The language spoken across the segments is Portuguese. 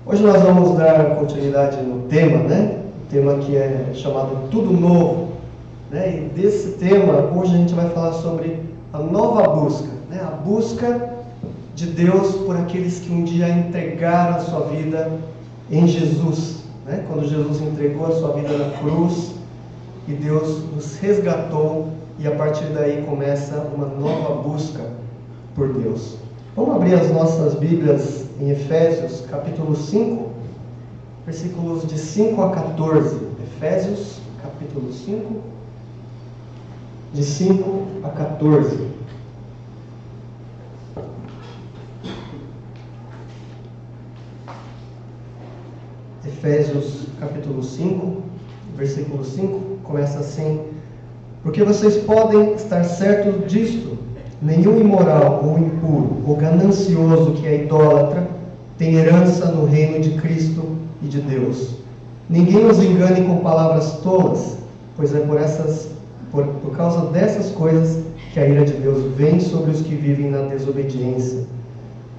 Hoje nós vamos dar continuidade no tema, O tema que é chamado Tudo Novo, E desse tema, hoje a gente vai falar sobre a nova busca, A busca de Deus por aqueles que um dia entregaram a sua vida em Jesus, Quando Jesus entregou a sua vida na cruz e Deus nos resgatou, e a partir daí começa uma nova busca por Deus. Vamos abrir as nossas Bíblias em Efésios, capítulo 5, versículos de 5 a 14. Efésios, capítulo 5, de 5 a 14. Efésios, capítulo 5, versículo 5, começa assim: Porque vocês podem estar certos disto: nenhum imoral, ou impuro, ou ganancioso que é idólatra, tem herança no reino de Cristo e de Deus. Ninguém os engane com palavras tolas, pois é por causa dessas coisas que a ira de Deus vem sobre os que vivem na desobediência.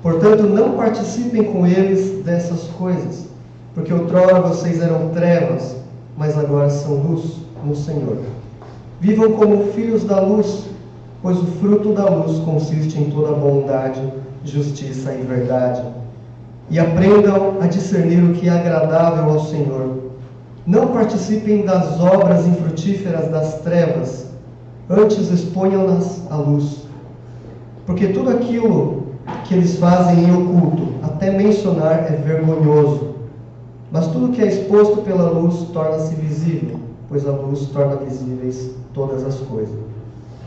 Portanto, não participem com eles dessas coisas, porque outrora vocês eram trevas, mas agora são luz no Senhor. Vivam como filhos da luz, pois o fruto da luz consiste em toda bondade, justiça e verdade. E aprendam a discernir o que é agradável ao Senhor. Não participem das obras infrutíferas das trevas, antes exponham-nas à luz. Porque tudo aquilo que eles fazem em oculto, até mencionar, é vergonhoso. Mas tudo que é exposto pela luz torna-se visível, pois a luz torna visíveis todas as coisas.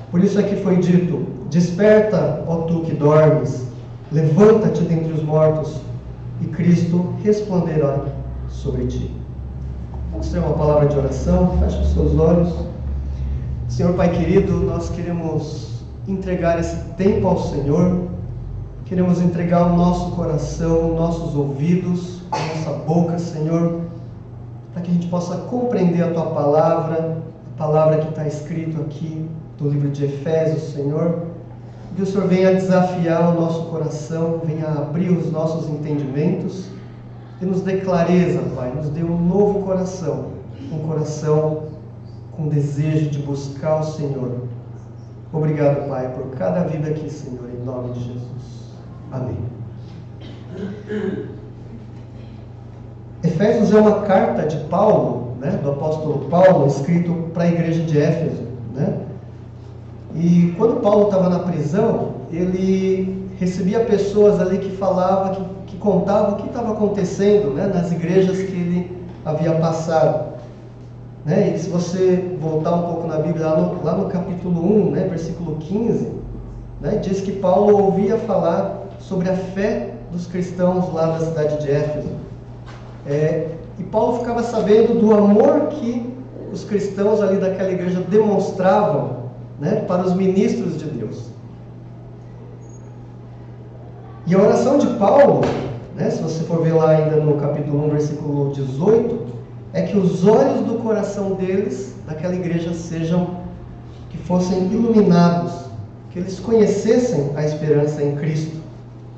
Por isso é que foi dito: desperta, ó tu que dormes, levanta-te dentre os mortos, e Cristo resplandecerá sobre ti. Vamos ter uma palavra de oração. Feche os seus olhos. Senhor Pai querido, nós queremos entregar esse tempo ao Senhor. Queremos entregar o nosso coração, nossos ouvidos, a nossa boca, Senhor, para que a gente possa compreender a Tua palavra, a palavra que está escrito aqui do livro de Efésios, Senhor. Que o Senhor venha desafiar o nosso coração, venha abrir os nossos entendimentos e nos dê clareza, Pai, nos dê um novo coração, um coração com desejo de buscar o Senhor. Obrigado, Pai, por cada vida aqui, Senhor, em nome de Jesus. Amém. Efésios é uma carta de Paulo, do apóstolo Paulo, escrito para a igreja de Éfeso, E quando Paulo estava na prisão, ele recebia pessoas ali que falavam, que contavam o que estava acontecendo, nas igrejas que ele havia passado. E se você voltar um pouco na Bíblia, lá no capítulo 1, versículo 15, diz que Paulo ouvia falar sobre a fé dos cristãos lá da cidade de Éfeso. E Paulo ficava sabendo do amor que os cristãos ali daquela igreja demonstravam, para os ministros de Deus. E a oração de Paulo, se você for ver lá ainda no capítulo 1, versículo 18, é que os olhos do coração deles, daquela igreja, que fossem iluminados, que eles conhecessem a esperança em Cristo.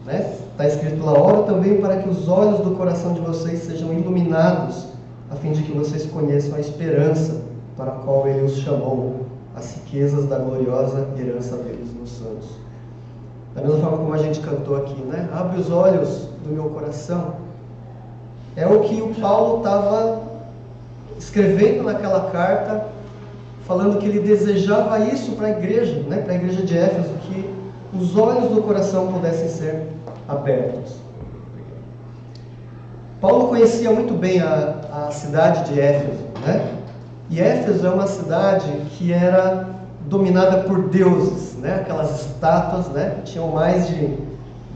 Está escrito lá: ora também para que os olhos do coração de vocês sejam iluminados, a fim de que vocês conheçam a esperança para a qual Ele os chamou, as riquezas da gloriosa herança deles nos santos. Da mesma forma como a gente cantou aqui, abre os olhos do meu coração. É o que o Paulo estava escrevendo naquela carta, falando que ele desejava isso para a igreja, para a igreja de Éfeso, que os olhos do coração pudessem ser abertos. Paulo conhecia muito bem a cidade de Éfeso, E Éfeso é uma cidade que era dominada por deuses, Aquelas estátuas, tinham mais de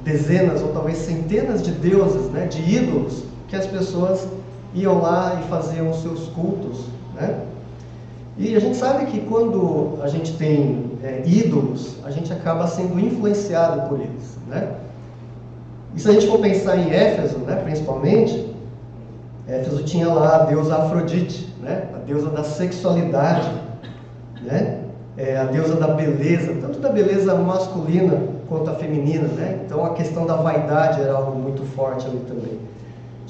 dezenas ou talvez centenas de deuses, de ídolos, que as pessoas iam lá e faziam os seus cultos, E a gente sabe que quando a gente tem ídolos, a gente acaba sendo influenciado por eles, E se a gente for pensar em Éfeso, principalmente, Éfeso tinha lá a deusa Afrodite, a deusa da sexualidade, a deusa da beleza, tanto da beleza masculina quanto a feminina, Então a questão da vaidade era algo muito forte ali também.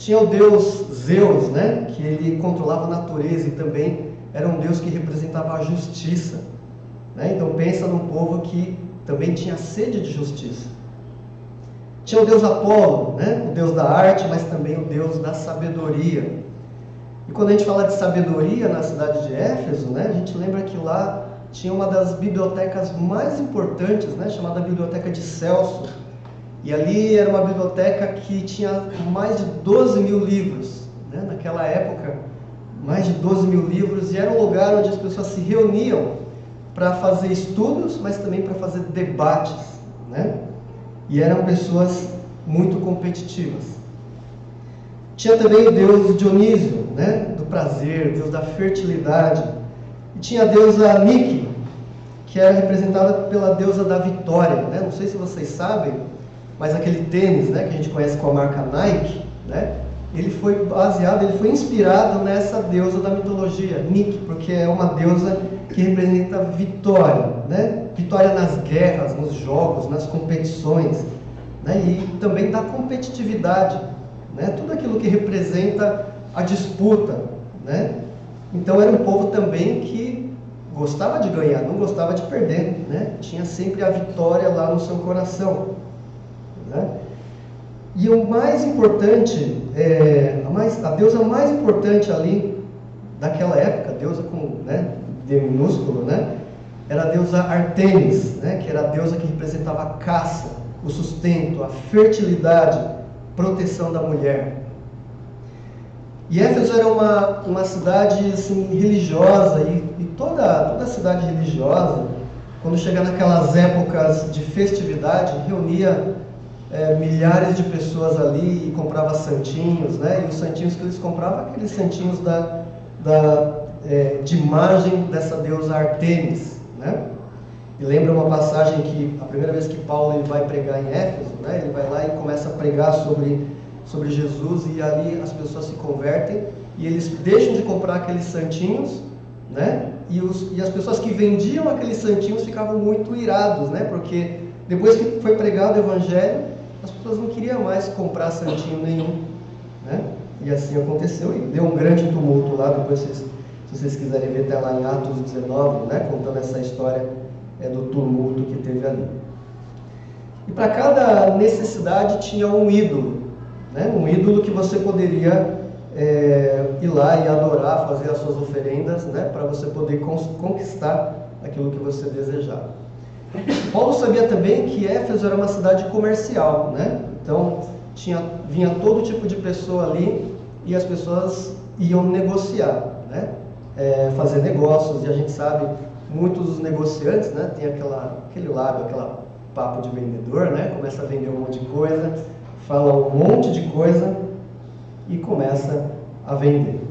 Tinha o deus Zeus, né? Que ele controlava a natureza e também era um deus que representava a justiça. Né? Então pensa num povo que também tinha sede de justiça. Tinha o deus Apolo, né? O deus da arte, mas também o deus da sabedoria. E quando a gente fala de sabedoria na cidade de Éfeso, né? A gente lembra que lá tinha uma das bibliotecas mais importantes, né? Chamada Biblioteca de Celso. E ali era uma biblioteca que tinha mais de 12 mil livros. Né? Naquela época, mais de 12 mil livros, e era um lugar onde as pessoas se reuniam para fazer estudos, mas também para fazer debates, né? E eram pessoas muito competitivas. Tinha também o deus Dionísio, né? Do prazer, deus da fertilidade. E tinha a deusa Nike, que era representada pela deusa da vitória, né? Não sei se vocês sabem, mas aquele tênis, né, que a gente conhece com a marca Nike, né? Ele foi inspirado nessa deusa da mitologia, Nike, porque é uma deusa que representa vitória, né? Vitória nas guerras, nos jogos, nas competições, né? E também da competitividade, né? Tudo aquilo que representa a disputa, né? Então era um povo também que gostava de ganhar, não gostava de perder, né? Tinha sempre a vitória lá no seu coração, né? E o mais importante, a deusa mais importante ali daquela época, a deusa com, né, D minúsculo, né, era a deusa Artemis, né, que era a deusa que representava a caça, o sustento, a fertilidade, proteção da mulher. E Éfeso era uma cidade assim, religiosa, e toda cidade religiosa, quando chega naquelas épocas de festividade, reunia milhares de pessoas ali e comprava santinhos, né? E os santinhos que eles compravam, aqueles santinhos de imagem dessa deusa Artemis, né? E lembra uma passagem que a primeira vez que Paulo ele vai pregar em Éfeso, né? Ele vai lá e começa a pregar sobre Jesus, e ali as pessoas se convertem e eles deixam de comprar aqueles santinhos, né? E as pessoas que vendiam aqueles santinhos ficavam muito irados, né? Porque depois que foi pregado o evangelho, as pessoas não queriam mais comprar santinho nenhum, né? E assim aconteceu, e deu um grande tumulto lá. Depois, se vocês quiserem ver, até lá em Atos 19, né? Contando essa história do tumulto que teve ali. E para cada necessidade tinha um ídolo, né? Um ídolo que você poderia ir lá e adorar, fazer as suas oferendas, né? Para você poder conquistar aquilo que você desejava. Paulo sabia também que Éfeso era uma cidade comercial, né? Então vinha todo tipo de pessoa ali e as pessoas iam negociar, né? Fazer negócios, e a gente sabe, muitos dos negociantes, né? Tem aquele lábio, aquela papo de vendedor, né? Começa a vender um monte de coisa, fala um monte de coisa e começa a vender.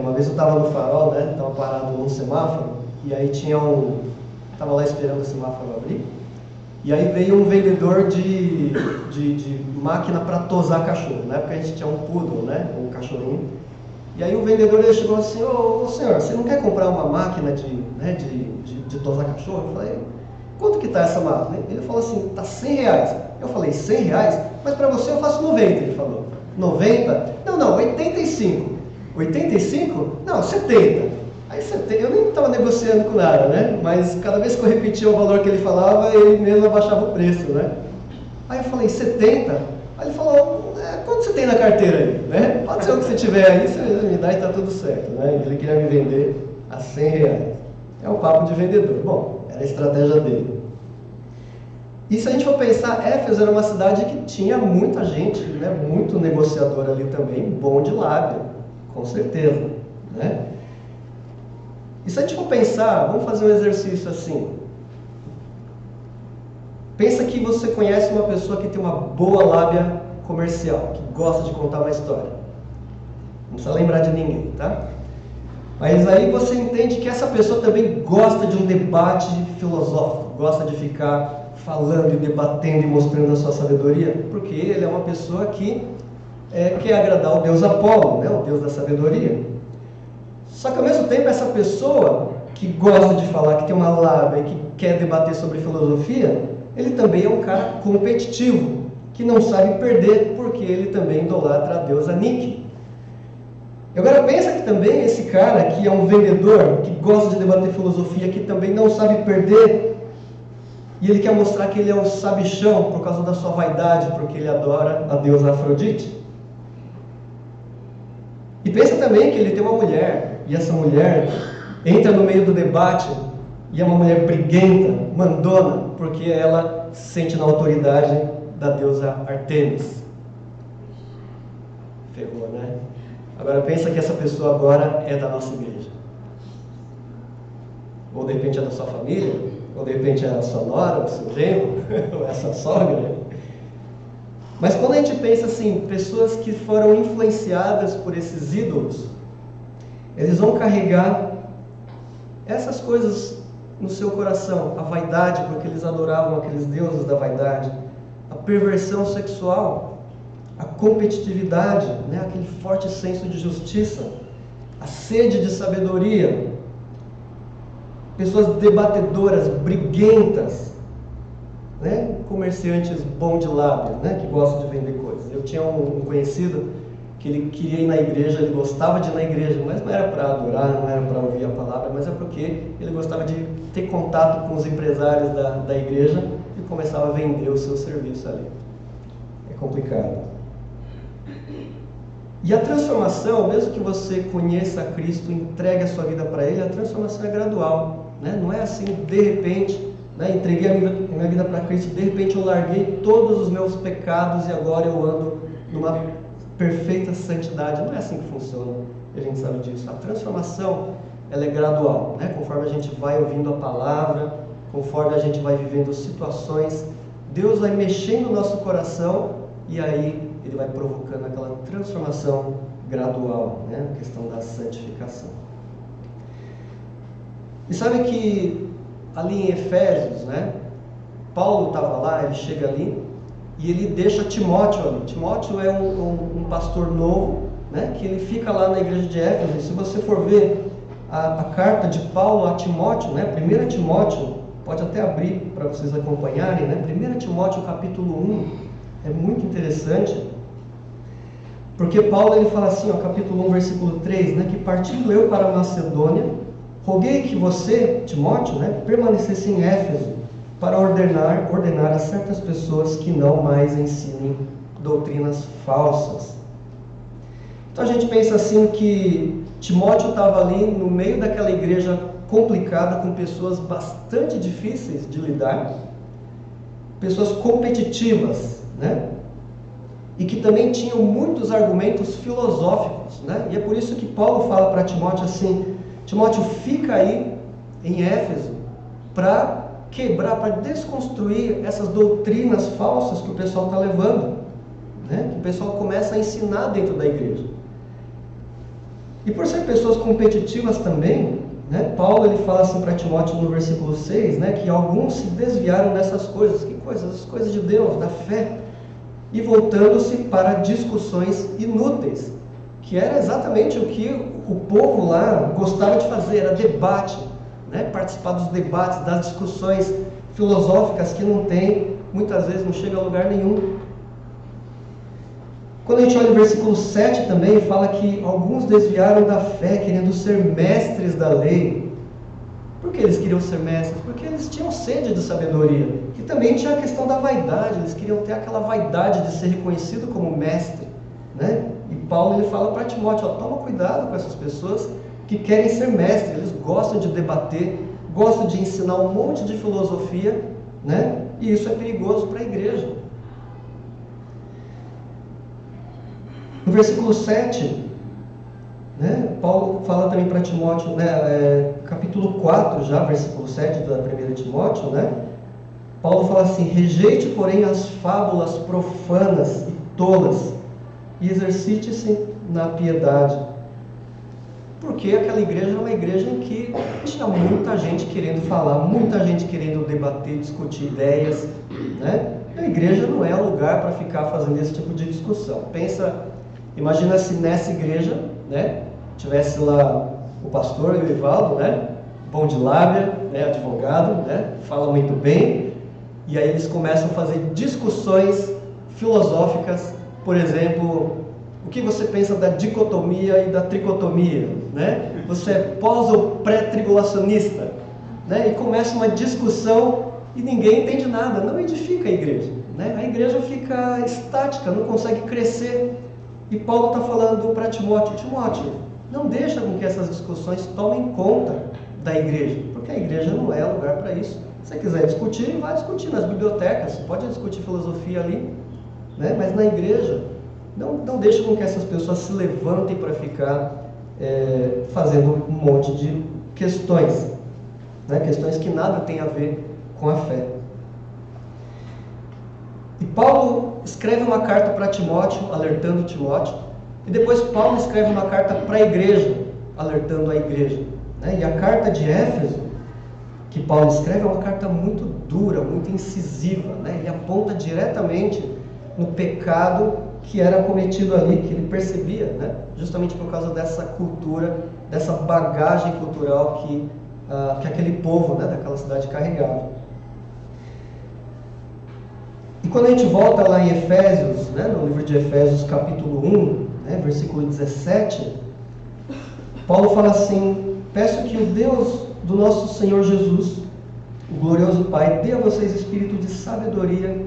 Uma vez eu estava no farol, né? Estava parado num semáforo, e aí estava lá esperando o semáforo abrir, e aí veio um vendedor de máquina para tosar cachorro. Na época a gente tinha um poodle, né, um cachorrinho, e aí o vendedor ele chegou assim: ô senhor, você não quer comprar uma máquina de tosar cachorro? Eu falei: quanto que está essa máquina? Ele falou assim: tá R$100. Eu falei: R$100? Mas para você eu faço 90. Ele falou: 90? Não, 85. 85? Não, 70. Aí eu nem estava negociando com nada, né? Mas cada vez que eu repetia o valor que ele falava, ele mesmo abaixava o preço, né? Aí eu falei: 70? Aí ele falou: quanto você tem na carteira aí, né? Pode ser o que você tiver aí, você me dá e está tudo certo, né? Ele queria me vender a R$100. É um papo de vendedor. Bom, era a estratégia dele. E se a gente for pensar, Éfeso era uma cidade que tinha muita gente, né? Muito negociador ali também, bom de lábia, com certeza, né? E se a gente for pensar, vamos fazer um exercício assim. Pensa que você conhece uma pessoa que tem uma boa lábia comercial, que gosta de contar uma história. Não precisa lembrar de ninguém, tá? Mas aí você entende que essa pessoa também gosta de um debate filosófico, gosta de ficar falando e debatendo e mostrando a sua sabedoria, porque ele é uma pessoa que quer agradar o deus Apolo, né? O deus da sabedoria. Só que ao mesmo tempo, essa pessoa que gosta de falar, que tem uma lábia e que quer debater sobre filosofia, ele também é um cara competitivo, que não sabe perder, porque ele também idolatra a deusa Nike. Agora pensa que também esse cara que é um vendedor, que gosta de debater filosofia, que também não sabe perder, e ele quer mostrar que ele é o sabichão por causa da sua vaidade, porque ele adora a deusa Afrodite. E pensa também que ele tem uma mulher, e essa mulher entra no meio do debate, e é uma mulher briguenta, mandona, porque ela se sente na autoridade da deusa Artemis. Ferrou, né? Agora pensa que essa pessoa agora é da nossa igreja. Ou de repente é da sua família, ou de repente é a sua nora, o seu genro, ou é a sua sogra. Mas quando a gente pensa assim, pessoas que foram influenciadas por esses ídolos, eles vão carregar essas coisas no seu coração, a vaidade, porque eles adoravam aqueles deuses da vaidade, a perversão sexual, a competitividade, né? Aquele forte senso de justiça, a sede de sabedoria, pessoas debatedoras, briguentas, né? Comerciantes bom de lábio, né? Que gostam de vender coisas. Eu tinha um conhecido que ele queria ir na igreja, ele gostava de ir na igreja, mas não era para adorar, não era para ouvir a palavra, mas é porque ele gostava de ter contato com os empresários da igreja e começava a vender o seu serviço ali. É complicado. E a transformação, mesmo que você conheça a Cristo, entregue a sua vida para Ele, a transformação é gradual, né? Não é assim, de repente, né? Entreguei a minha vida para Cristo, de repente eu larguei todos os meus pecados e agora eu ando numa perfeita santidade. Não é assim que funciona, a gente sabe disso. A transformação, ela é gradual, né? Conforme a gente vai ouvindo a palavra, conforme a gente vai vivendo situações, Deus vai mexendo no nosso coração e aí Ele vai provocando aquela transformação gradual, né? A questão da santificação. E sabe que ali em Efésios, né? Paulo estava lá, ele chega ali e ele deixa Timóteo ali. Timóteo é um pastor novo, né? Que ele fica lá na igreja de Éfeso. E se você for ver a carta de Paulo a Timóteo, né? 1 Timóteo, pode até abrir para vocês acompanharem, né? 1 Timóteo capítulo 1, é muito interessante. Porque Paulo ele fala assim, ó, capítulo 1, versículo 3, né, que partindo eu para a Macedônia, roguei que você, Timóteo, né, permanecesse em Éfeso, para ordenar a certas pessoas que não mais ensinem doutrinas falsas. Então a gente pensa assim que Timóteo estava ali no meio daquela igreja complicada, com pessoas bastante difíceis de lidar, pessoas competitivas, né? E que também tinham muitos argumentos filosóficos, né? E é por isso que Paulo fala para Timóteo assim, Timóteo, fica aí em Éfeso para quebrar, para desconstruir essas doutrinas falsas que o pessoal está levando, né? Que o pessoal começa a ensinar dentro da igreja. E por ser pessoas competitivas também, né? Paulo ele fala assim para Timóteo no versículo 6, né? Que alguns se desviaram dessas coisas. Que coisas? As coisas de Deus, da fé. E voltando-se para discussões inúteis, que era exatamente o que o povo lá gostava de fazer, era debate, né? Participar dos debates, das discussões filosóficas que não tem, muitas vezes não chega a lugar nenhum. Quando a gente olha o versículo 7 também, fala que alguns desviaram da fé, querendo ser mestres da lei. Por que eles queriam ser mestres? Porque eles tinham sede de sabedoria. E também tinha a questão da vaidade, eles queriam ter aquela vaidade de ser reconhecido como mestre, né? E Paulo ele fala para Timóteo, ó, toma cuidado com essas pessoas que querem ser mestres, eles gostam de debater, gostam de ensinar um monte de filosofia, né? E isso é perigoso para a igreja. No versículo 7, né, Paulo fala também para Timóteo, né, capítulo 4 já, versículo 7 da 1 Timóteo, né? Paulo fala assim, rejeite porém as fábulas profanas e tolas e exercite-se na piedade. Porque aquela igreja era uma igreja em que tinha muita gente querendo falar, muita gente querendo debater, discutir ideias, né? E a igreja não é lugar para ficar fazendo esse tipo de discussão. Imagina se nessa igreja, né, tivesse lá o pastor e o Evaldo, né, bom de lábia, né, advogado, né, fala muito bem, e aí eles começam a fazer discussões filosóficas por exemplo, o que você pensa da dicotomia e da tricotomia, né? Você é pós ou pré-tribulacionista, né? E começa uma discussão e ninguém entende nada, não edifica a igreja, né? A igreja fica estática, não consegue crescer. E Paulo está falando para Timóteo: Timóteo, não deixa com que essas discussões tomem conta da igreja, porque a igreja não é lugar para isso. Se você quiser discutir, vai discutir nas bibliotecas, você pode discutir filosofia ali, né? Mas na igreja, não deixa com que essas pessoas se levantem para ficar fazendo um monte de questões, né? Questões que nada tem a ver com a fé. E Paulo escreve uma carta para Timóteo, alertando Timóteo, e depois Paulo escreve uma carta para a igreja, alertando a igreja, né? E a carta de Éfeso, que Paulo escreve, é uma carta muito dura, muito incisiva, né? Ele aponta diretamente no pecado que era cometido ali, que ele percebia, né? Justamente por causa dessa cultura, dessa bagagem cultural que aquele povo, né, daquela cidade carregava. E quando a gente volta lá em Efésios, né, no livro de Efésios capítulo 1, né, versículo 17, Paulo fala assim: peço que o Deus do nosso Senhor Jesus, o glorioso Pai, dê a vocês espírito de sabedoria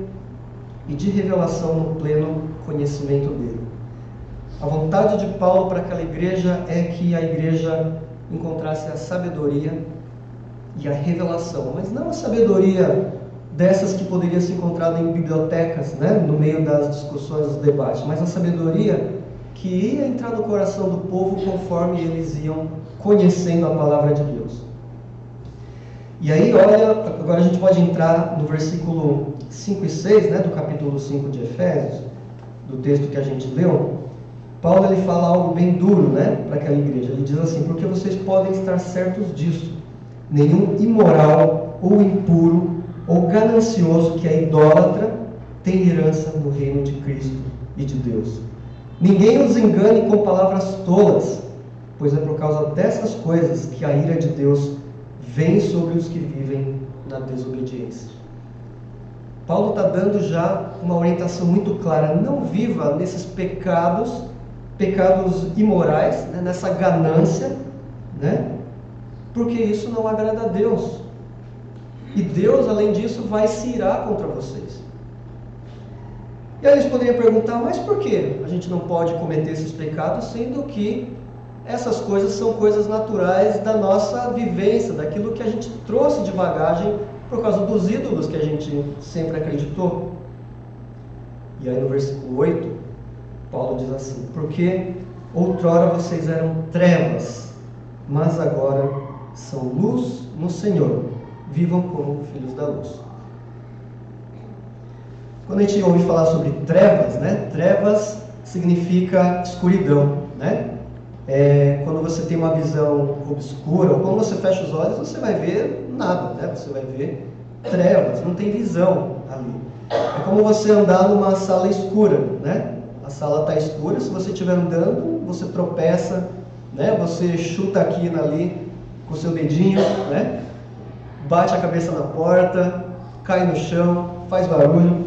e de revelação no pleno conhecimento dele. A vontade de Paulo para aquela igreja é que a igreja encontrasse a sabedoria e a revelação, mas não a sabedoria dessas que poderia ser encontrada em bibliotecas, né, no meio das discussões, dos debates, mas a sabedoria que ia entrar no coração do povo conforme eles iam conhecendo a palavra de Deus. E aí, olha, agora a gente pode entrar no versículo 5 e 6, né, do capítulo 5 de Efésios, do texto que a gente leu. Paulo ele fala algo bem duro, né, para aquela igreja. Ele diz assim: porque vocês podem estar certos disso, nenhum imoral ou impuro ou ganancioso que é idólatra tem herança no reino de Cristo e de Deus. Ninguém os engane com palavras tolas, pois é por causa dessas coisas que a ira de Deus vem sobre os que vivem na desobediência. Paulo está dando já uma orientação muito clara: não viva nesses pecados imorais, né, nessa ganância, né, porque isso não agrada a Deus. E Deus, além disso, vai se irar contra vocês. E aí eles poderiam perguntar: mas por que a gente não pode cometer esses pecados, sendo que essas coisas são coisas naturais da nossa vivência, daquilo que a gente trouxe de bagagem por causa dos ídolos que a gente sempre acreditou? E aí no versículo 8, Paulo diz assim: porque outrora vocês eram trevas, mas agora são luz no Senhor. Vivam como filhos da luz. Quando a gente ouve falar sobre trevas, né? Trevas significa escuridão, né? Quando você tem uma visão obscura, ou quando você fecha os olhos, você vai ver nada, né? Você vai ver trevas, não tem visão ali. É como você andar numa sala escura, né? A sala está escura, se você estiver andando, você tropeça, né? Você chuta aqui e ali com o seu dedinho, né? Bate a cabeça na porta, cai no chão, faz barulho,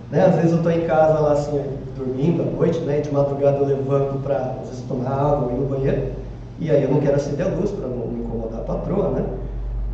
né? Às vezes eu estou em casa lá assim, dormindo à noite, né? E de madrugada eu levanto para, às vezes, tomar água ou ir no banheiro, e aí eu não quero acender a luz para não incomodar a patroa, né?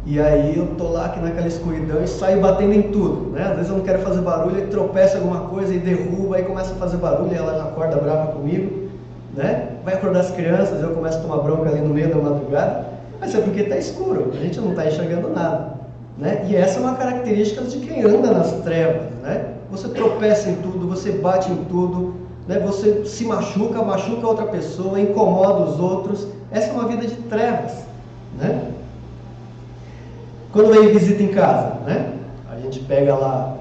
E aí eu estou lá aqui naquela escuridão e saio batendo em tudo, né? Às vezes eu não quero fazer barulho e tropeço em alguma coisa e derruba, aí começa a fazer barulho e ela já acorda brava comigo, né? Vai acordar as crianças, eu começo a tomar bronca ali no meio da madrugada. Mas é porque está escuro, a gente não está enxergando nada, né? E essa é uma característica de quem anda nas trevas, né? Você tropeça em tudo, você bate em tudo, né? Você se machuca outra pessoa, incomoda os outros. Essa é uma vida de trevas, né? Quando vem visita em casa, né? A gente pega lá,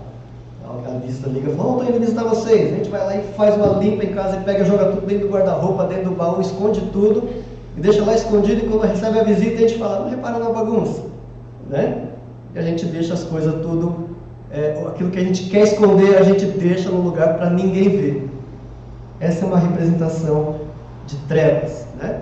a visita liga e fala: estou indo visitar vocês. A gente vai lá e faz uma limpa em casa e pega, joga tudo dentro do guarda-roupa, dentro do baú, esconde tudo e deixa lá escondido, e quando recebe a visita a gente fala: não repara na bagunça, né? E a gente deixa as coisas tudo, aquilo que a gente quer esconder, a gente deixa no lugar para ninguém ver. Essa é uma representação de trevas, né?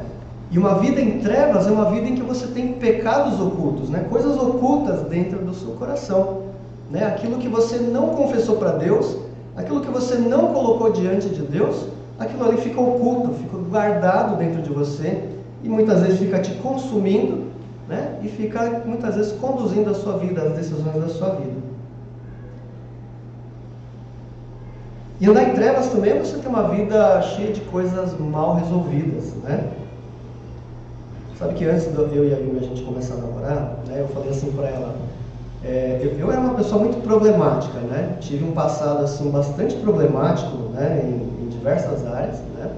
E uma vida em trevas é uma vida em que você tem pecados ocultos, né? Coisas ocultas dentro do seu coração, né? Aquilo que você não confessou para Deus aquilo que você não colocou diante de Deus, aquilo ali fica oculto, fica guardado dentro de você e muitas vezes fica te consumindo, né? E fica muitas vezes conduzindo a sua vida, as decisões da sua vida. E andar em trevas também é você ter uma vida cheia de coisas mal resolvidas, né? Sabe que antes de eu e a Yumi a gente começar a namorar, né, eu falei assim para ela, eu era uma pessoa muito problemática, né? Tive um passado assim bastante problemático, né, em diversas áreas, né?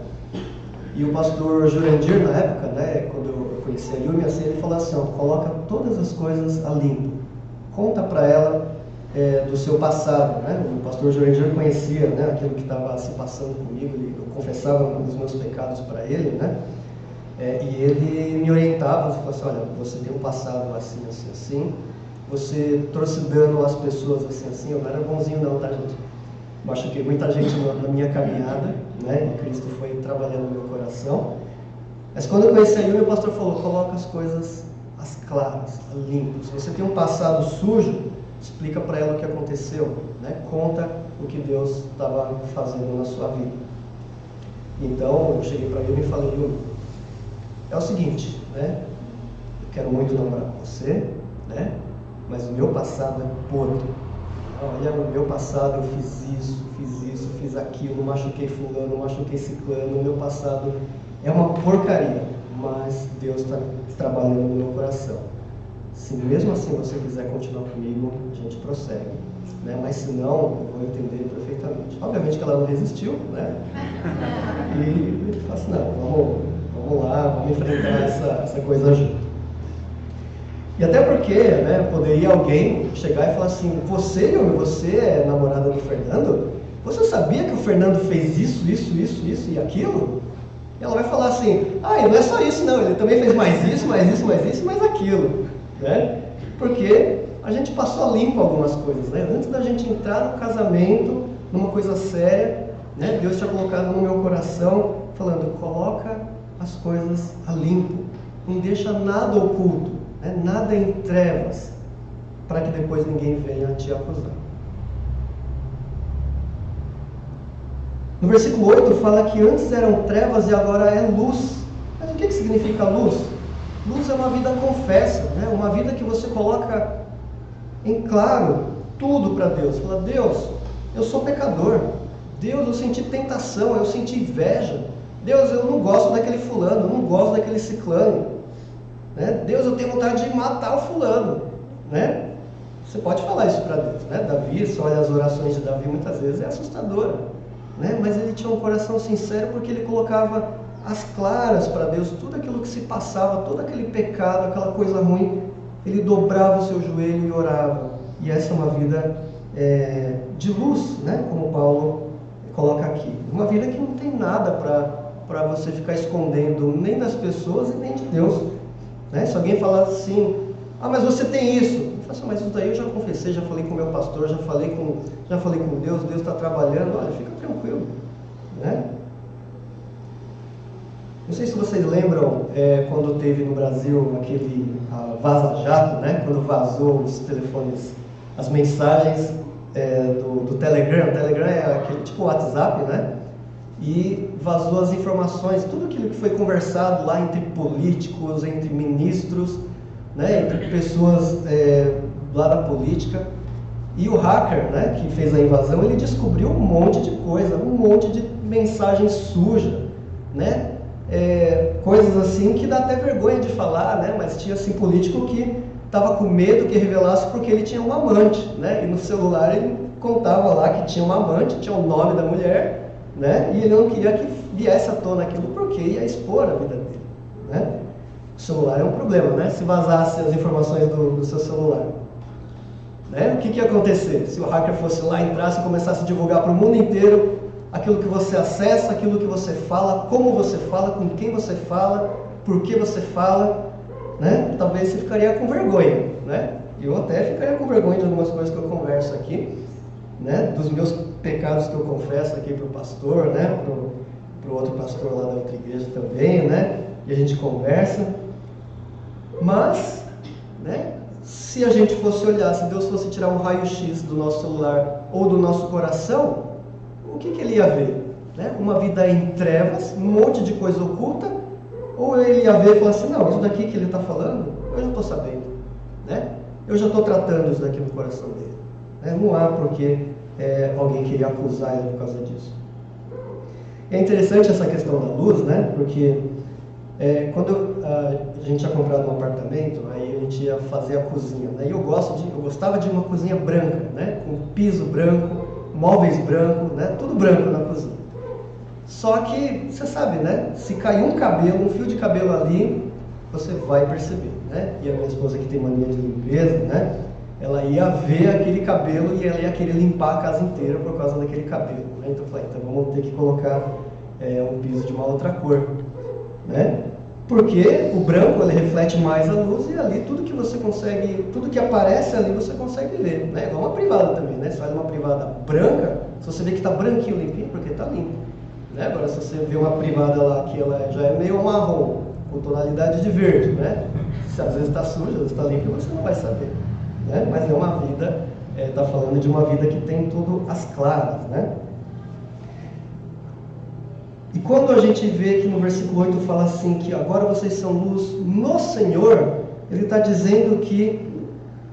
E o pastor Jurandir, na época, né, quando eu conheci a Yumi, assim, ele falou assim, ó, coloca todas as coisas a limpo, conta para ela do seu passado, né? O pastor Jurandir conhecia, né, aquilo que estava se passando comigo, eu confessava os meus pecados para ele, né? E ele me orientava, falou assim, olha, você tem um passado assim, assim, assim, você trouxe dano às pessoas assim, assim, eu não era bonzinho não, tá, gente? Machuquei muita gente na minha caminhada, né? E Cristo foi trabalhando no meu coração. Mas quando eu conheci a Yumi, o pastor falou, coloca as coisas às claras, limpas. Se você tem um passado sujo, explica para ela o que aconteceu, né? Conta o que Deus estava fazendo na sua vida. Então, eu cheguei para a Yumi e falei, Yumi, é o seguinte, né? Eu quero muito namorar com você, né? Mas o meu passado é podre. Olha, no meu passado eu fiz aquilo, machuquei fulano, machuquei ciclano, o meu passado é uma porcaria, mas Deus está trabalhando no meu coração. Se mesmo assim você quiser continuar comigo, a gente prossegue, né? Mas se não, eu vou entender perfeitamente. Obviamente que ela não resistiu, né? E eu falei assim, não, vamos lá, vamos enfrentar essa coisa junto. E até porque, né, poderia alguém chegar e falar assim, você é namorada do Fernando? Você sabia que o Fernando fez isso e aquilo? E ela vai falar assim, e não é só isso não, ele também fez mais isso, mais aquilo, né? Porque a gente passou a limpo algumas coisas, né? Antes da gente entrar no casamento, numa coisa séria, né? Deus tinha colocado no meu coração, falando, coloca as coisas a limpo, não deixa nada oculto, né? Nada em trevas, para que depois ninguém venha te acusar. No versículo 8 fala que antes eram trevas e agora é luz. Mas o que significa luz? Luz é uma vida confessa, né? Uma vida que você coloca em claro tudo para Deus. Fala, Deus, eu sou pecador. Deus, eu senti tentação, eu senti inveja. Deus, eu não gosto daquele fulano, eu não gosto daquele ciclano. Né? Deus, eu tenho vontade de matar o fulano. Né? Você pode falar isso para Deus. Né? Davi, você olha as orações de Davi, muitas vezes é assustadora. Né? Mas ele tinha um coração sincero porque ele colocava às claras para Deus tudo aquilo que se passava, todo aquele pecado, aquela coisa ruim. Ele dobrava o seu joelho e orava. E essa é uma vida de luz, né? Como Paulo coloca aqui. Uma vida que não tem nada para você ficar escondendo, nem das pessoas e nem de Deus. Né? Se alguém falar assim, mas você tem isso. Eu falo assim, mas isso daí eu já confessei, já falei com o meu pastor, já falei com Deus, Deus está trabalhando, olha, fica tranquilo. Né? Não sei se vocês lembram quando teve no Brasil aquele vaza-jato, né? Quando vazou os telefones, as mensagens do Telegram. O Telegram é aquele tipo WhatsApp, né? E vazou as informações, tudo aquilo que foi conversado lá entre políticos, entre ministros, né? Entre pessoas lá da política. E o hacker, né, que fez a invasão, ele descobriu um monte de coisa, um monte de mensagem suja, né? Coisas assim que dá até vergonha de falar, né? Mas tinha assim político que estava com medo que revelasse porque ele tinha um amante, né? E no celular ele contava lá que tinha um amante, tinha o nome da mulher, né? E ele não queria que viesse à tona aquilo porque ia expor a vida dele, né? O celular é um problema, né? Se vazasse as informações do seu celular, né? O que ia acontecer? Se o hacker fosse lá, entrasse e começasse a divulgar para o mundo inteiro aquilo que você acessa, aquilo que você fala, como você fala, com quem você fala, por que você fala, né? Talvez você ficaria com vergonha, né? Eu até ficaria com vergonha de algumas coisas que eu converso aqui, né? Dos meus pecados que eu confesso aqui para o pastor, né? Para o outro pastor lá da outra igreja também, né? E a gente conversa. Mas, né? Se a gente fosse olhar, se Deus fosse tirar um raio-x do nosso celular ou do nosso coração, o que ele ia ver? Né? Uma vida em trevas, um monte de coisa oculta, ou ele ia ver e falar assim, não, isso daqui que ele está falando, eu já estou sabendo, né? Eu já estou tratando isso daqui no coração dele. Né? Não há porque alguém queria acusar ele por causa disso. É interessante essa questão da luz, né? Porque quando a gente tinha comprado um apartamento, aí a gente ia fazer a cozinha, né? E eu gostava de uma cozinha branca, né? Com piso branco, móveis brancos, né? Tudo branco na cozinha. Só que, você sabe, né? Se cair um fio de cabelo ali, você vai perceber, né? E a minha esposa que tem mania de limpeza, né? Ela ia ver aquele cabelo e ela ia querer limpar a casa inteira por causa daquele cabelo, né? Então eu falei, então vamos ter que colocar um piso de uma outra cor, né? Porque o branco ele reflete mais a luz e ali tudo que você consegue, tudo que aparece ali você consegue ver, né? Igual uma privada também, né? Você faz uma privada branca, se você vê que está branquinho, limpinho, porque está limpo, né? Agora se você vê uma privada lá que ela já é meio marrom, com tonalidade de verde, né? Se às vezes está suja, às vezes está limpa, você não vai saber, né? Mas é uma vida, está falando de uma vida que tem tudo às claras, né? E quando a gente vê que no versículo 8 fala assim, que agora vocês são luz no Senhor, ele está dizendo que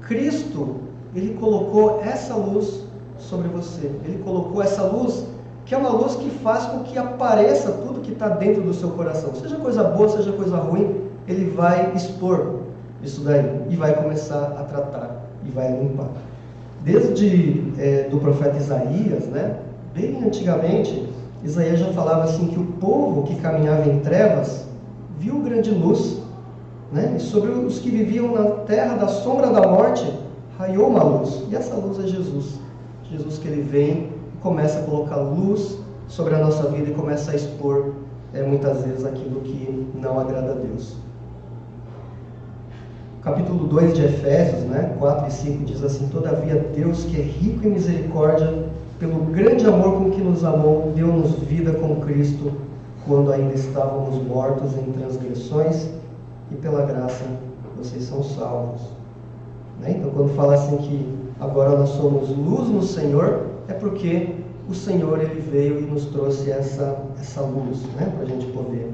Cristo, ele colocou essa luz sobre você. Ele colocou essa luz, que é uma luz que faz com que apareça tudo que está dentro do seu coração. Seja coisa boa, seja coisa ruim, ele vai expor isso daí e vai começar a tratar e vai limpar. Desde do profeta Isaías, né, bem antigamente, Isaías já falava assim que o povo que caminhava em trevas viu grande luz, né? E sobre os que viviam na terra da sombra da morte raiou uma luz. E essa luz é Jesus. Jesus que ele vem e começa a colocar luz sobre a nossa vida e começa a expor muitas vezes aquilo que não agrada a Deus. Capítulo 2 de Efésios, né, 4 e 5 diz assim: todavia Deus, que é rico em misericórdia, pelo grande amor com que nos amou, deu-nos vida com Cristo, quando ainda estávamos mortos em transgressões, e pela graça vocês são salvos. Né? Então, quando fala assim que agora nós somos luz no Senhor, é porque o Senhor ele veio e nos trouxe essa luz, né? Para a gente poder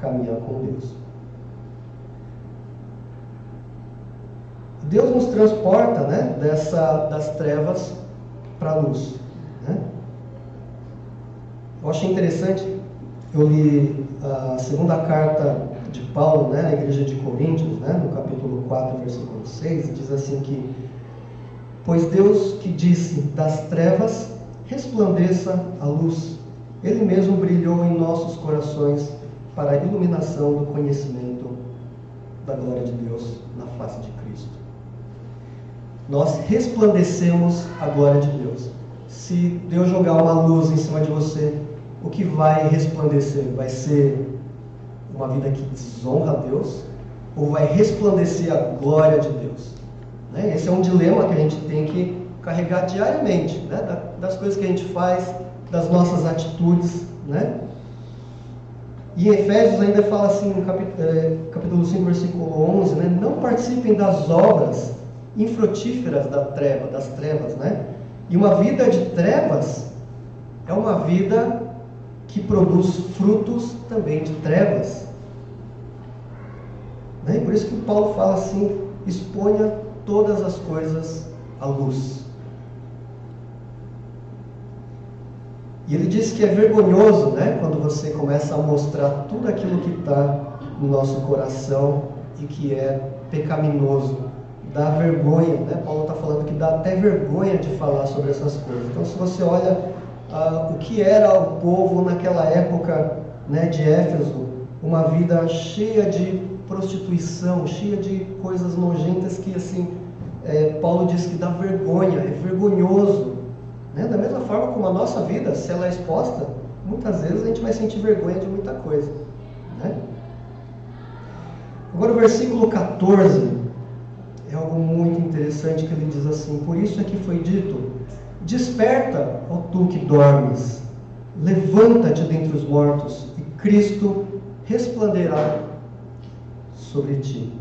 caminhar com Deus. Deus nos transporta, né, das trevas para a luz, né? Eu achei interessante, eu li a segunda carta de Paulo, né, à igreja de Coríntios, né, no capítulo 4, versículo 6, diz assim que: pois Deus que disse, das trevas resplandeça a luz, Ele mesmo brilhou em nossos corações para a iluminação do conhecimento da glória de Deus na face de Cristo. Nós resplandecemos a glória de Deus. Se Deus jogar uma luz em cima de você, o que vai resplandecer? Vai ser uma vida que desonra a Deus? Ou vai resplandecer a glória de Deus? Né? Esse é um dilema que a gente tem que carregar diariamente, né? Das coisas que a gente faz, das nossas atitudes, né? E em Efésios ainda fala assim, no capítulo 5, versículo 11, né? Não participem das obras infrutíferas das trevas, né? E uma vida de trevas é uma vida que produz frutos também de trevas. Né? E por isso que Paulo fala assim: exponha todas as coisas à luz. E ele diz que é vergonhoso, né, quando você começa a mostrar tudo aquilo que está no nosso coração e que é pecaminoso. Dá vergonha, né? Paulo está falando que dá até vergonha de falar sobre essas coisas. Então, se você olha o que era o povo naquela época, né, de Éfeso, uma vida cheia de prostituição, cheia de coisas nojentas que, assim, Paulo diz que dá vergonha, é vergonhoso. Né? Da mesma forma como a nossa vida, se ela é exposta, muitas vezes a gente vai sentir vergonha de muita coisa. Né? Agora o versículo 14 é algo muito interessante, que ele diz assim: por isso é que foi dito, desperta, ó tu que dormes, levanta-te dentre os mortos, e Cristo resplandecerá sobre ti.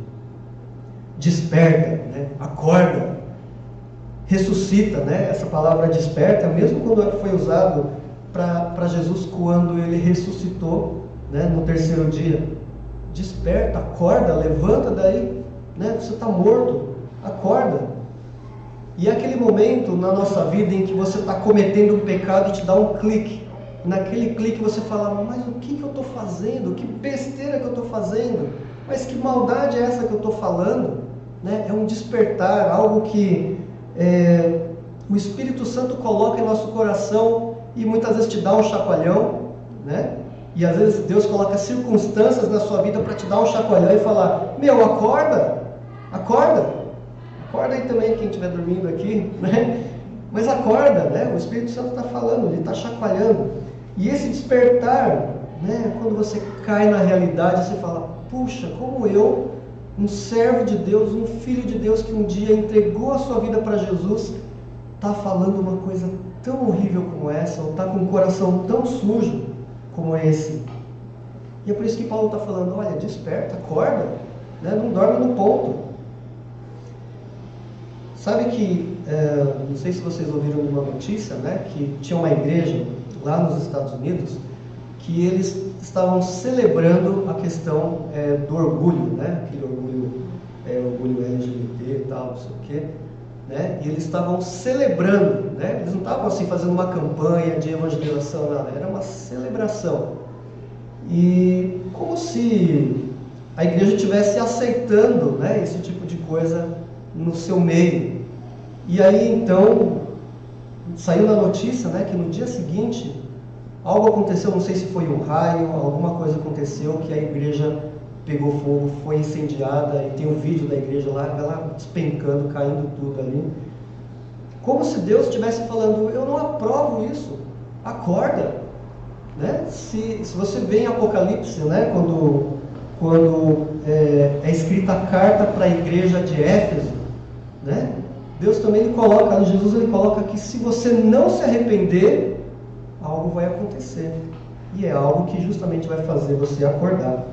Desperta, né? Acorda. ressuscita, né? Essa palavra desperta, mesmo quando foi usado para Jesus quando ele ressuscitou, né, no terceiro dia. Desperta, acorda, levanta daí, né? Você está morto, acorda. E é aquele momento na nossa vida em que você está cometendo um pecado e te dá um clique. Naquele clique você fala, mas o que eu estou fazendo? Que besteira que eu estou fazendo? Mas que maldade é essa que eu estou falando? Né? É um despertar, algo que o Espírito Santo coloca em nosso coração e muitas vezes te dá um chacoalhão, né? E às vezes Deus coloca circunstâncias na sua vida para te dar um chacoalhão e falar, meu, acorda, acorda. Acorda aí também quem estiver dormindo aqui, né? Mas acorda, né? O Espírito Santo está falando, ele está chacoalhando. E esse despertar, né? Quando você cai na realidade, você fala, puxa, como eu, um servo de Deus, um filho de Deus que um dia entregou a sua vida para Jesus, está falando uma coisa tão horrível como essa, ou está com um coração tão sujo como esse. E é por isso que Paulo está falando, olha, desperta, acorda, né? Não dorme no ponto. Sabe que, não sei se vocês ouviram uma notícia, né, que tinha uma igreja lá nos Estados Unidos que eles estavam celebrando a questão do orgulho, né, aquele orgulho LGBT e tal, não sei o quê, né, e eles estavam celebrando, né, eles não estavam assim fazendo uma campanha de evangelização, nada, era uma celebração. E como se a igreja estivesse aceitando, né, esse tipo de coisa no seu meio. E aí então saiu na notícia, né, que no dia seguinte algo aconteceu, não sei se foi um raio, alguma coisa aconteceu que a igreja pegou fogo, foi incendiada, e tem um vídeo da igreja lá, ela despencando, caindo tudo ali. Como se Deus estivesse falando, eu não aprovo isso, acorda, né? Se você vê em Apocalipse, né, quando é escrita a carta para a igreja de Éfeso, né? Deus também Jesus ele coloca que se você não se arrepender, algo vai acontecer. E é algo que justamente vai fazer você acordar.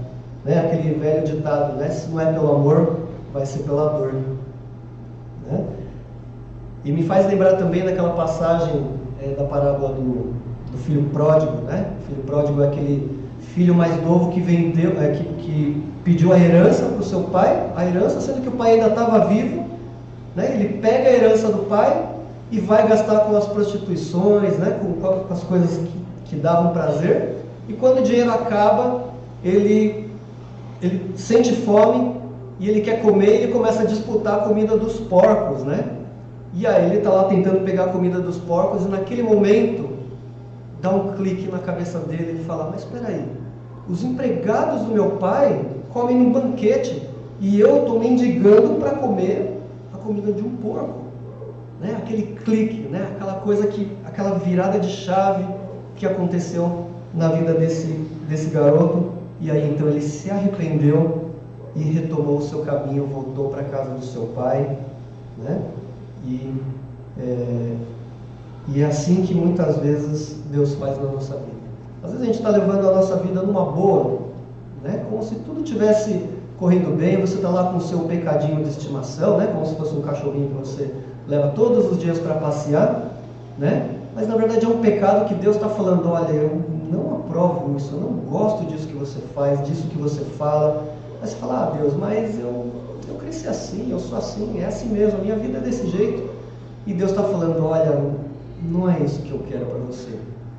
Né? Aquele velho ditado, né? Se não é pelo amor, vai ser pela dor. Né? E me faz lembrar também daquela passagem da parábola do filho pródigo. Né? O filho pródigo é aquele filho mais novo que vendeu, que pediu a herança para o seu pai, a herança, sendo que o pai ainda estava vivo. Né? Ele pega a herança do pai e vai gastar com as prostituições, né? com as coisas que davam prazer. E quando o dinheiro acaba, ele sente fome e ele quer comer e ele começa a disputar a comida dos porcos. Né? E aí ele está lá tentando pegar a comida dos porcos e naquele momento dá um clique na cabeça dele e ele fala, mas espera aí, os empregados do meu pai comem num banquete e eu estou mendigando para comer a comida de um porco, né? Aquele clique, né? Aquela virada de chave que aconteceu na vida desse garoto, e aí então ele se arrependeu e retomou o seu caminho, voltou para a casa do seu pai, né? E é assim que muitas vezes Deus faz na nossa vida. Às vezes a gente está levando a nossa vida numa boa, né? Como se tudo tivesse correndo bem, você está lá com o seu pecadinho de estimação, né? Como se fosse um cachorrinho que você leva todos os dias para passear, né? Mas na verdade é um pecado que Deus está falando, olha, eu não aprovo isso, eu não gosto disso que você faz, disso que você fala. Aí você fala, ah Deus, mas eu cresci assim, eu sou assim, é assim mesmo, a minha vida é desse jeito. E Deus está falando, olha, não é isso que eu quero para você.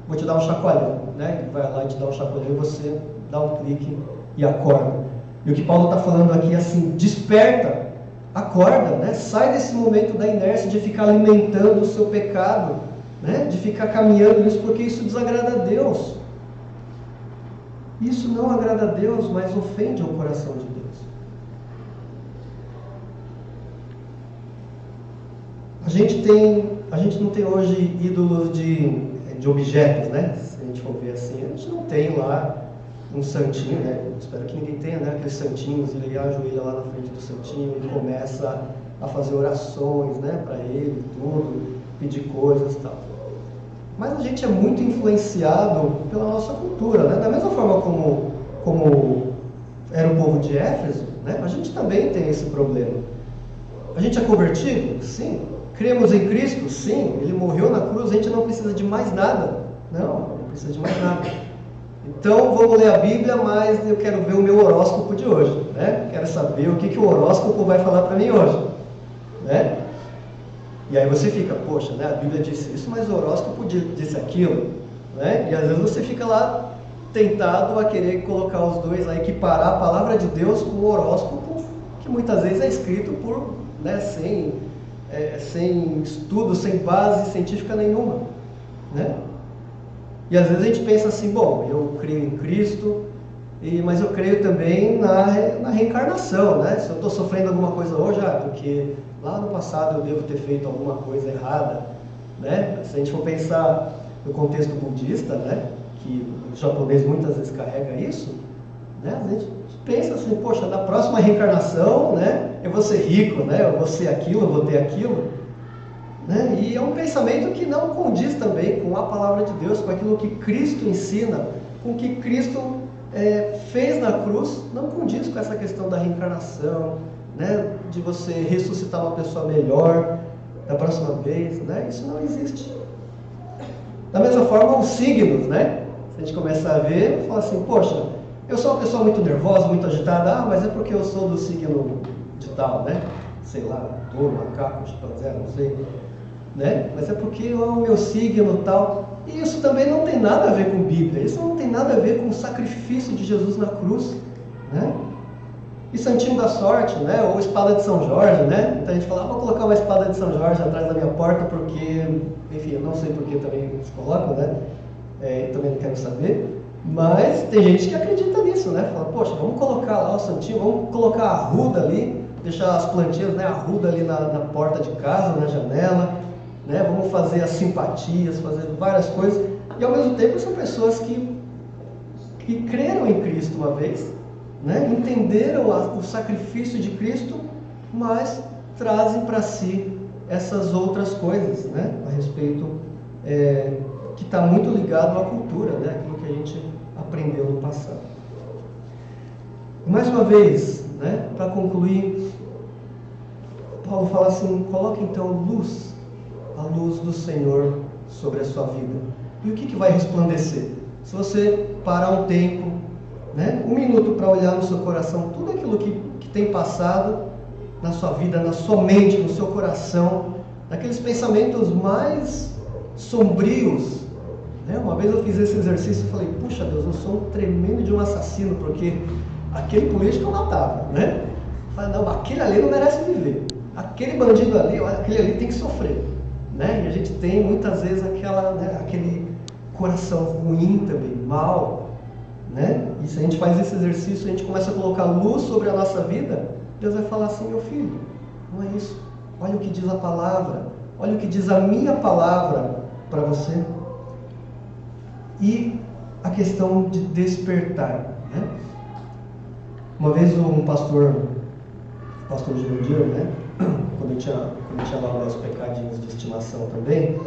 Vou te dar um chacoalhão, né? Ele vai lá e te dá um chacoalhão e você dá um clique e acorda. E o que Paulo está falando aqui é assim, desperta, acorda, né? Sai desse momento da inércia de ficar alimentando o seu pecado, né? De ficar caminhando nisso, porque isso desagrada a Deus. Isso não agrada a Deus, mas ofende ao coração de Deus. A gente não tem hoje ídolos de objetos, né? Se a gente for ver assim, a gente não tem lá um santinho, né? Espero que ninguém tenha, né? Aqueles santinhos, ele ajoelha lá na frente do santinho e começa a fazer orações, né? Para ele, tudo, pedir coisas e tal. Mas a gente é muito influenciado pela nossa cultura, né? Da mesma forma como era o povo de Éfeso, né? A gente também tem esse problema. A gente é convertido? Sim. Cremos em Cristo? Sim, Ele morreu na cruz, a gente não precisa de mais nada. Não precisa de mais nada. Então, vamos ler a Bíblia, mas eu quero ver o meu horóscopo de hoje, né? Quero saber o que o horóscopo vai falar para mim hoje, né? E aí você fica, poxa, né? A Bíblia disse isso, mas o horóscopo disse aquilo, né? E às vezes você fica lá tentado a querer colocar os dois, a equiparar a palavra de Deus com o horóscopo, que muitas vezes é escrito por, né, sem estudo, sem base científica nenhuma, né? E às vezes a gente pensa assim, bom, eu creio em Cristo, mas eu creio também na reencarnação, né? Se eu estou sofrendo alguma coisa hoje, porque lá no passado eu devo ter feito alguma coisa errada, né? Se a gente for pensar no contexto budista, né, que o japonês muitas vezes carrega isso, né? A gente pensa assim, poxa, na próxima reencarnação, né, eu vou ser rico, né? Eu vou ser aquilo, eu vou ter aquilo. Né? E é um pensamento que não condiz também com a palavra de Deus, com aquilo que Cristo ensina, com o que Cristo fez na cruz, não condiz com essa questão da reencarnação, né? De você ressuscitar uma pessoa melhor da próxima vez, né? Isso não existe. Da mesma forma, os signos, né? Se a gente começar a ver, fala assim, poxa, eu sou uma pessoa muito nervosa, muito agitada, mas é porque eu sou do signo de tal, né? Sei lá, touro, macaco, chimpanzé, não sei. Né? Mas é porque o meu signo tal, e isso também não tem nada a ver com Bíblia, isso não tem nada a ver com o sacrifício de Jesus na cruz, né? E Santinho da Sorte, né? Ou espada de São Jorge, né? Então a gente fala, vou colocar uma espada de São Jorge atrás da minha porta porque, enfim, eu não sei porque também eles colocam, né? Também não quero saber, mas tem gente que acredita nisso, né? Fala, poxa, vamos colocar lá o Santinho, vamos colocar a arruda ali, deixar as plantinhas, né? A arruda ali na porta de casa, na janela, né? Vamos fazer as simpatias, fazer várias coisas, e ao mesmo tempo são pessoas que creram em Cristo uma vez, né? Entenderam o sacrifício de Cristo, mas trazem para si essas outras coisas, né? A respeito, que está muito ligado à cultura, né? Aquilo que a gente aprendeu no passado. Mais uma vez, né? Para concluir, Paulo fala assim, coloque então a luz do Senhor sobre a sua vida. E o que vai resplandecer? Se você parar um tempo, né, um minuto para olhar no seu coração, tudo aquilo que tem passado na sua vida, na sua mente, no seu coração, naqueles pensamentos mais sombrios, né? Uma vez eu fiz esse exercício e falei, puxa Deus, eu sou um tremendo de um assassino, porque aquele político eu matava, né? Eu falei, não, aquele ali não merece viver, aquele bandido ali, olha, aquele ali tem que sofrer. Né? E a gente tem muitas vezes aquele coração ruim também, mal, né? E se a gente faz esse exercício, a gente começa a colocar luz sobre a nossa vida, Deus vai falar assim, meu filho, não é isso, olha o que diz a palavra, olha o que diz a minha palavra para você. E a questão de despertar, né? Uma vez um pastor Jurandir, né? Quando eu tinha lá os pecadinhos de estimação também,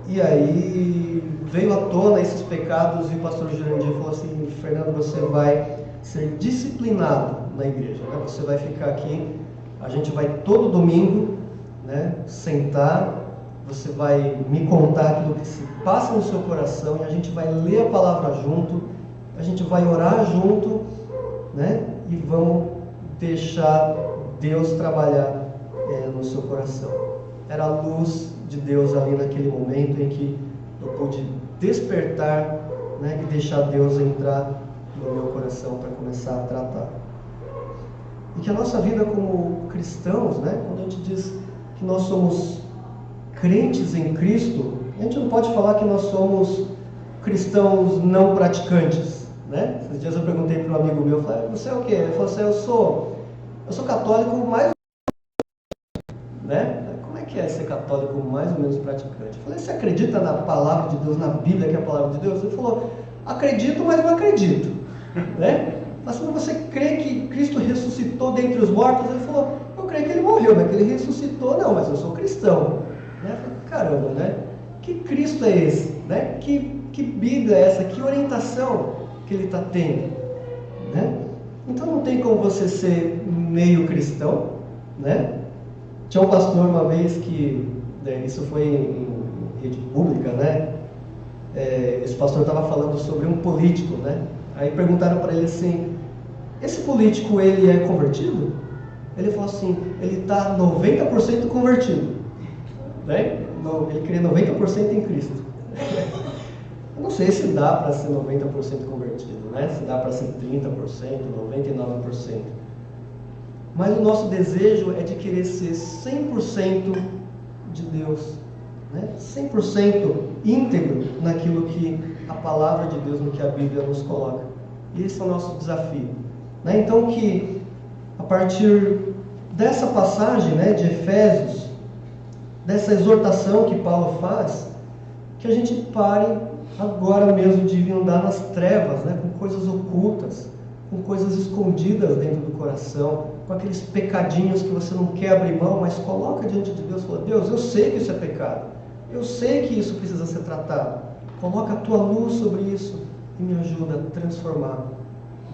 e aí veio à tona esses pecados e o pastor Jurandir falou assim, Fernando, você vai ser disciplinado na igreja, né? Você vai ficar aqui, a gente vai todo domingo, né, sentar, você vai me contar aquilo que se passa no seu coração e a gente vai ler a palavra junto, a gente vai orar junto, né, e vamos deixar Deus trabalhar no seu coração. Era a luz de Deus ali naquele momento em que eu pude despertar, né, e deixar Deus entrar no meu coração para começar a tratar. E que a nossa vida como cristãos, né, quando a gente diz que nós somos crentes em Cristo, a gente não pode falar que nós somos cristãos não praticantes, né? Esses dias eu perguntei para um amigo meu, eu falei, você é o quê? Ele falou assim, eu sou católico mais, né? Como é que é ser católico mais ou menos praticante? Eu falei, você acredita na palavra de Deus, na Bíblia que é a palavra de Deus? Ele falou, acredito, mas não acredito, né? Mas se você crê que Cristo ressuscitou dentre os mortos, ele falou, eu creio que ele morreu, mas que ele ressuscitou, não, mas eu sou cristão, né? Eu falei, caramba, né? Que Cristo é esse, né? Que Bíblia é essa? Que orientação que ele está tendo, né? Então não tem como você ser meio cristão, né? Tinha um pastor uma vez que, isso foi em rede pública, né? Esse pastor estava falando sobre um político, né? Aí perguntaram para ele assim, esse político, ele é convertido? Ele falou assim, ele está 90% convertido, né? Ele crê 90% em Cristo. Eu não sei se dá para ser 90% convertido, né? Se dá para ser 30%, 99%. Mas o nosso desejo é de querer ser 100% de Deus, né? 100% íntegro naquilo que a palavra de Deus, no que a Bíblia nos coloca. E esse é o nosso desafio, né? Então que a partir dessa passagem, né, de Efésios, dessa exortação que Paulo faz, que a gente pare agora mesmo de andar nas trevas, né, com coisas ocultas, com coisas escondidas dentro do coração, com aqueles pecadinhos que você não quer abrir mão, mas coloca diante de Deus e fala, Deus, eu sei que isso é pecado, eu sei que isso precisa ser tratado, coloca a tua luz sobre isso e me ajuda a transformar.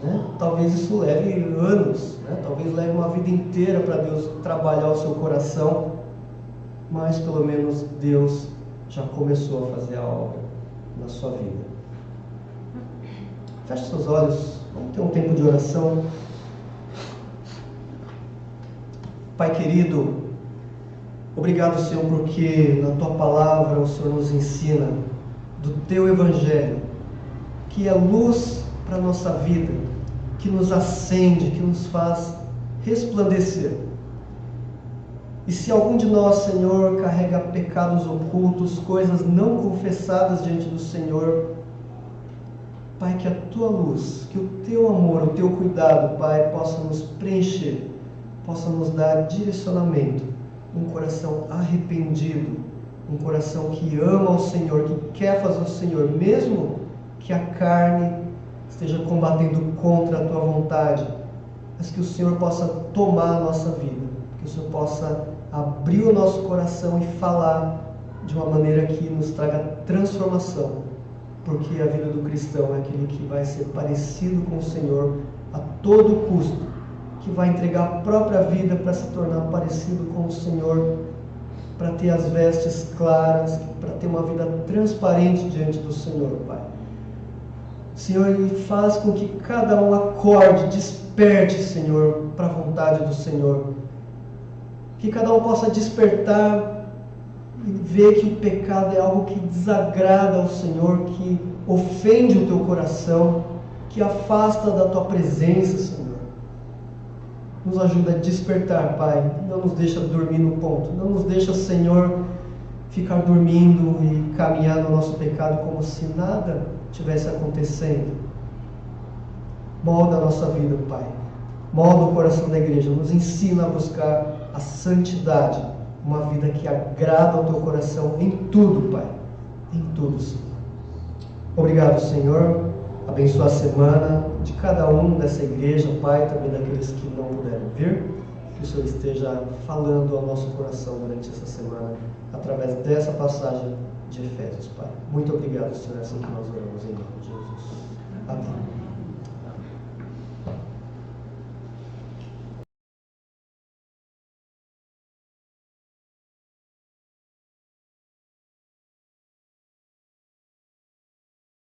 Né? Talvez isso leve anos, né? Talvez leve uma vida inteira para Deus trabalhar o seu coração, mas pelo menos Deus já começou a fazer a obra na sua vida. Feche seus olhos, vamos ter um tempo de oração. Pai querido, obrigado, Senhor, porque na Tua palavra o Senhor nos ensina do Teu Evangelho, que é luz para a nossa vida, que nos acende, que nos faz resplandecer. E se algum de nós, Senhor, carrega pecados ocultos, coisas não confessadas diante do Senhor, Pai, que a Tua luz, que o Teu amor, o Teu cuidado, Pai, possa nos preencher, possa nos dar direcionamento, um coração arrependido, um coração que ama o Senhor, que quer fazer o Senhor, mesmo que a carne esteja combatendo contra a Tua vontade, mas que o Senhor possa tomar a nossa vida, que o Senhor possa abrir o nosso coração e falar de uma maneira que nos traga transformação, porque a vida do cristão é aquele que vai ser parecido com o Senhor a todo custo, que vai entregar a própria vida para se tornar parecido com o Senhor, para ter as vestes claras, para ter uma vida transparente diante do Senhor, Pai. Senhor, e faz com que cada um acorde, desperte, Senhor, para a vontade do Senhor. Que cada um possa despertar e ver que o pecado é algo que desagrada ao Senhor, que ofende o Teu coração, que afasta da Tua presença, Senhor. Nos ajuda a despertar, Pai. Não nos deixa dormir no ponto. Não nos deixa, Senhor, ficar dormindo e caminhar no nosso pecado como se nada estivesse acontecendo. Molda a nossa vida, Pai. Molda o coração da igreja. Nos ensina a buscar a santidade. Uma vida que agrada ao Teu coração em tudo, Pai. Em tudo, Senhor. Obrigado, Senhor. Abençoa a semana de cada um dessa igreja, Pai, também daqueles que não puderam vir. Que o Senhor esteja falando ao nosso coração durante essa semana, através dessa passagem de Efésios, Pai. Muito obrigado, Senhor, é assim que nós oramos em nome de Jesus. Amém.